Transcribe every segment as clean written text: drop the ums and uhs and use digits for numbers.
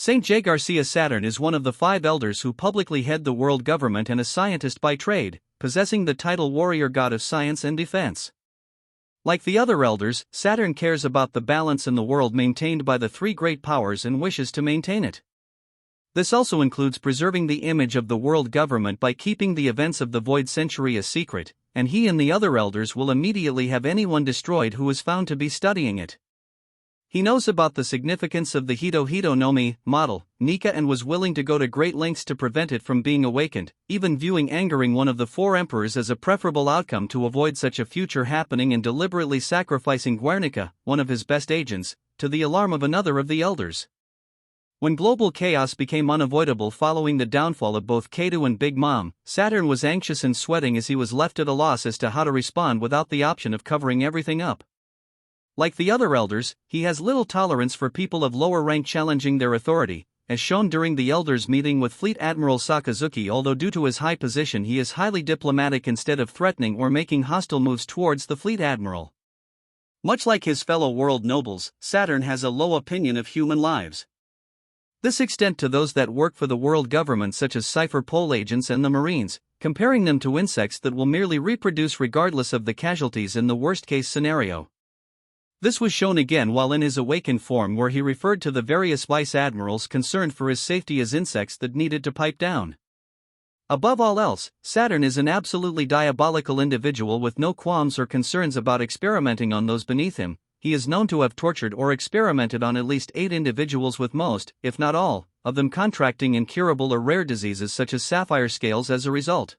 Saint Jaygarcia Saturn is one of the 5 elders who publicly head the world government and a scientist by trade, possessing the title warrior god of science and defense. Like the other elders, Saturn cares about the balance in the world maintained by the 3 great powers and wishes to maintain it. This also includes preserving the image of the world government by keeping the events of the Void Century a secret, and he and the other elders will immediately have anyone destroyed who is found to be studying it. He knows about the significance of the Hito Hito no Mi model, Nika, and was willing to go to great lengths to prevent it from being awakened, even viewing angering one of the 4 emperors as a preferable outcome to avoid such a future happening and deliberately sacrificing Guernica, one of his best agents, to the alarm of another of the elders. When global chaos became unavoidable following the downfall of both Kaidou and Big Mom, Saturn was anxious and sweating as he was left at a loss as to how to respond without the option of covering everything up. Like the other elders, he has little tolerance for people of lower rank challenging their authority, as shown during the elders' meeting with Fleet Admiral Sakazuki. Although due to his high position he is highly diplomatic instead of threatening or making hostile moves towards the Fleet Admiral. Much like his fellow world nobles, Saturn has a low opinion of human lives. This extends to those that work for the world government, such as cipher pole agents and the Marines, comparing them to insects that will merely reproduce regardless of the casualties in the worst-case scenario. This was shown again while in his awakened form, where he referred to the various vice admirals concerned for his safety as insects that needed to pipe down. Above all else, Saturn is an absolutely diabolical individual with no qualms or concerns about experimenting on those beneath him. He is known to have tortured or experimented on at least 8 individuals, with most, if not all, of them contracting incurable or rare diseases such as sapphire scales as a result.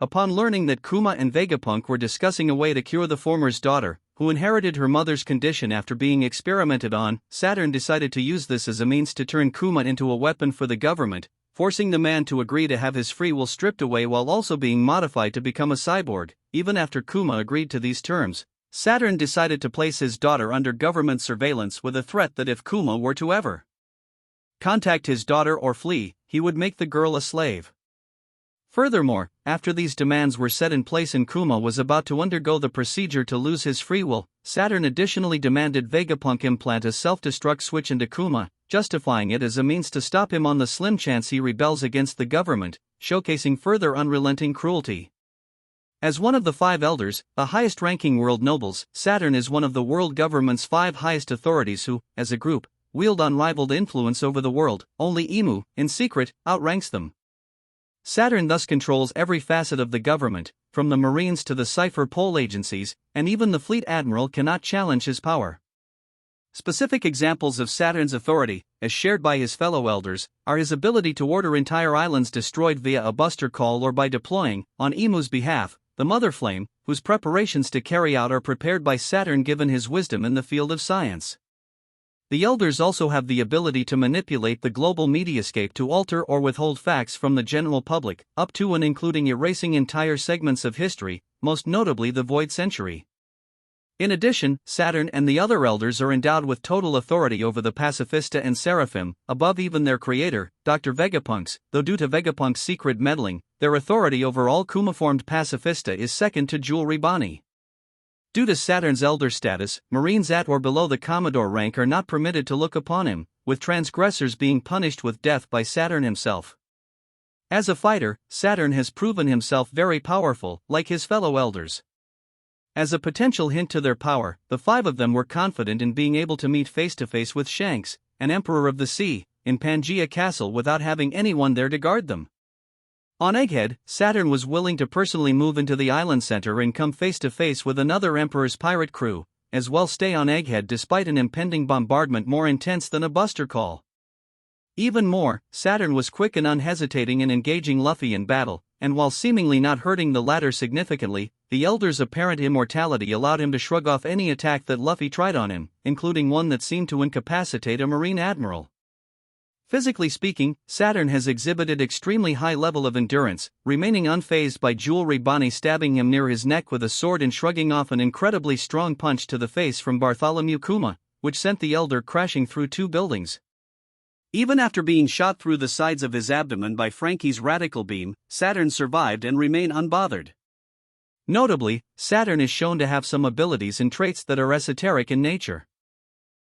Upon learning that Kuma and Vegapunk were discussing a way to cure the former's daughter, who inherited her mother's condition after being experimented on, Saturn decided to use this as a means to turn Kuma into a weapon for the government, forcing the man to agree to have his free will stripped away while also being modified to become a cyborg. Even after Kuma agreed to these terms, Saturn decided to place his daughter under government surveillance with a threat that if Kuma were to ever contact his daughter or flee, he would make the girl a slave. Furthermore, after these demands were set in place and Kuma was about to undergo the procedure to lose his free will, Saturn additionally demanded Vegapunk implant a self-destruct switch into Kuma, justifying it as a means to stop him on the slim chance he rebels against the government, showcasing further unrelenting cruelty. As one of the 5 elders, the highest-ranking world nobles, Saturn is one of the world government's 5 highest authorities who, as a group, wield unrivaled influence over the world. Only Imu, in secret, outranks them. Saturn thus controls every facet of the government, from the Marines to the cipher pole agencies, and even the Fleet Admiral cannot challenge his power. Specific examples of Saturn's authority, as shared by his fellow elders, are his ability to order entire islands destroyed via a buster call or by deploying, on Imu's behalf, the Mother Flame, whose preparations to carry out are prepared by Saturn given his wisdom in the field of science. The elders also have the ability to manipulate the global mediascape to alter or withhold facts from the general public, up to and including erasing entire segments of history, most notably the Void Century. In addition, Saturn and the other elders are endowed with total authority over the Pacifista and Seraphim, above even their creator, Dr. Vegapunk's, though due to Vegapunk's secret meddling, their authority over all Kuma-formed Pacifista is second to Jewel Ribani. Due to Saturn's elder status, Marines at or below the Commodore rank are not permitted to look upon him, with transgressors being punished with death by Saturn himself. As a fighter, Saturn has proven himself very powerful, like his fellow elders. As a potential hint to their power, the 5 of them were confident in being able to meet face-to-face with Shanks, an Emperor of the Sea, in Pangaea Castle without having anyone there to guard them. On Egghead, Saturn was willing to personally move into the island center and come face-to-face with another Emperor's pirate crew, as well stay on Egghead despite an impending bombardment more intense than a buster call. Even more, Saturn was quick and unhesitating in engaging Luffy in battle, and while seemingly not hurting the latter significantly, the Elder's apparent immortality allowed him to shrug off any attack that Luffy tried on him, including one that seemed to incapacitate a Marine Admiral. Physically speaking, Saturn has exhibited extremely high level of endurance, remaining unfazed by Jewel Ribani stabbing him near his neck with a sword and shrugging off an incredibly strong punch to the face from Bartholomew Kuma, which sent the Elder crashing through 2 buildings. Even after being shot through the sides of his abdomen by Frankie's radical beam, Saturn survived and remained unbothered. Notably, Saturn is shown to have some abilities and traits that are esoteric in nature.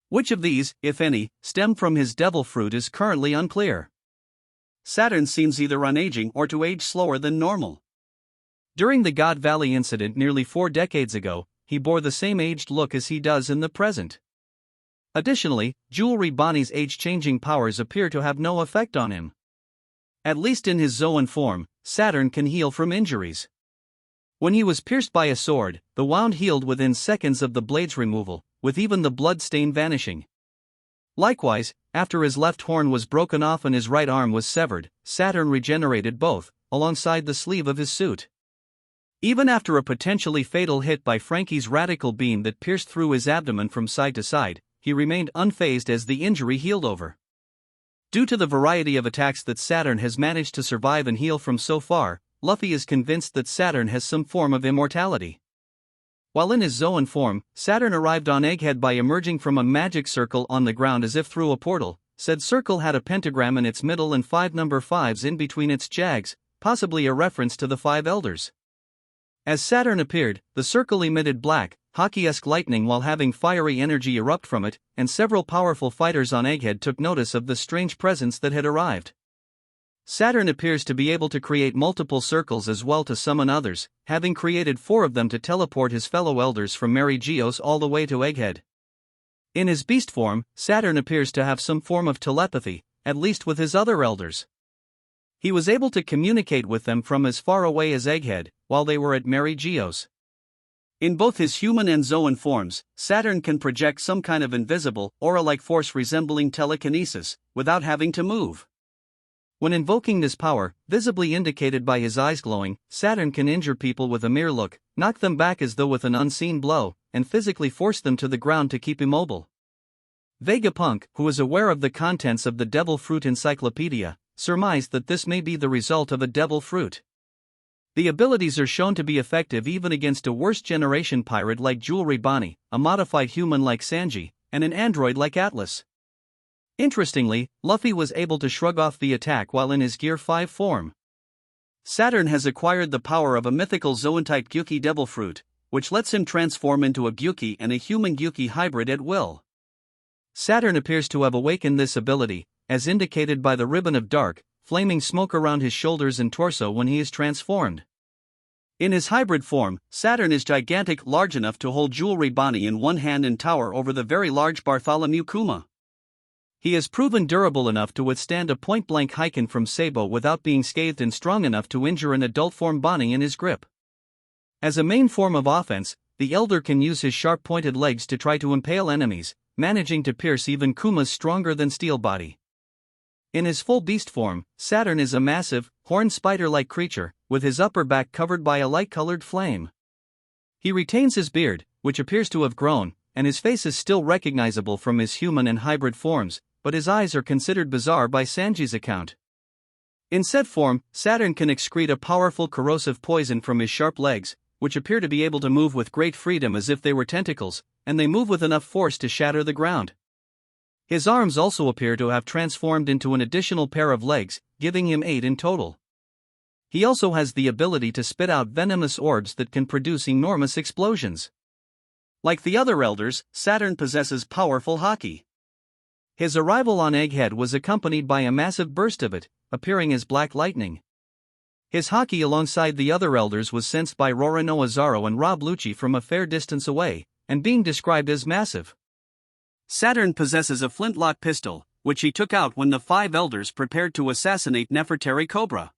Which of these, if any, stem from his devil fruit is currently unclear. Saturn seems either unaging or to age slower than normal. During the God Valley incident nearly 4 decades ago, he bore the same aged look as he does in the present. Additionally, Jewelry Bonnie's age-changing powers appear to have no effect on him. At least in his Zoan form, Saturn can heal from injuries. When he was pierced by a sword, the wound healed within seconds of the blade's removal, with even the blood stain vanishing. Likewise, after his left horn was broken off and his right arm was severed, Saturn regenerated both, alongside the sleeve of his suit. Even after a potentially fatal hit by Frankie's radical beam that pierced through his abdomen from side to side, he remained unfazed as the injury healed over. Due to the variety of attacks that Saturn has managed to survive and heal from so far, Luffy is convinced that Saturn has some form of immortality. While in his Zoan form, Saturn arrived on Egghead by emerging from a magic circle on the ground as if through a portal. Said circle had a pentagram in its middle and 5 number 5s in between its jags, possibly a reference to the 5 elders. As Saturn appeared, the circle emitted black, hockey-esque lightning while having fiery energy erupt from it, and several powerful fighters on Egghead took notice of the strange presence that had arrived. Saturn appears to be able to create multiple circles as well to summon others, having created 4 of them to teleport his fellow elders from Mary Geos all the way to Egghead. In his beast form, Saturn appears to have some form of telepathy, at least with his other elders. He was able to communicate with them from as far away as Egghead, while they were at Mary Geos. In both his human and Zoan forms, Saturn can project some kind of invisible, aura-like force resembling telekinesis, without having to move. When invoking this power, visibly indicated by his eyes glowing, Saturn can injure people with a mere look, knock them back as though with an unseen blow, and physically force them to the ground to keep immobile. Vegapunk, who is aware of the contents of the Devil Fruit Encyclopedia, surmised that this may be the result of a devil fruit. The abilities are shown to be effective even against a worst-generation pirate like Jewelry Bonnie, a modified human like Sanji, and an android like Atlas. Interestingly, Luffy was able to shrug off the attack while in his Gear 5 form. Saturn has acquired the power of a mythical Zoan-type Gyuki Devil Fruit, which lets him transform into a Gyuki and a human Gyuki hybrid at will. Saturn appears to have awakened this ability, as indicated by the ribbon of dark, flaming smoke around his shoulders and torso when he is transformed. In his hybrid form, Saturn is gigantic, large enough to hold Jewelry Bonnie in one hand and tower over the very large Bartholomew Kuma. He has proven durable enough to withstand a point-blank Heiken from Sabo without being scathed and strong enough to injure an adult form Bonnie in his grip. As a main form of offense, the Elder can use his sharp-pointed legs to try to impale enemies, managing to pierce even Kuma's stronger-than-steel body. In his full beast form, Saturn is a massive, horned spider-like creature, with his upper back covered by a light-colored flame. He retains his beard, which appears to have grown, and his face is still recognizable from his human and hybrid forms, but his eyes are considered bizarre by Sanji's account. In said form, Saturn can excrete a powerful corrosive poison from his sharp legs, which appear to be able to move with great freedom as if they were tentacles, and they move with enough force to shatter the ground. His arms also appear to have transformed into an additional pair of legs, giving him 8 in total. He also has the ability to spit out venomous orbs that can produce enormous explosions. Like the other elders, Saturn possesses powerful haki. His arrival on Egghead was accompanied by a massive burst of it, appearing as black lightning. His haki alongside the other elders was sensed by Roronoa Zaro and Rob Lucci from a fair distance away, and being described as massive. Saturn possesses a flintlock pistol, which he took out when the 5 elders prepared to assassinate Nefertari Cobra.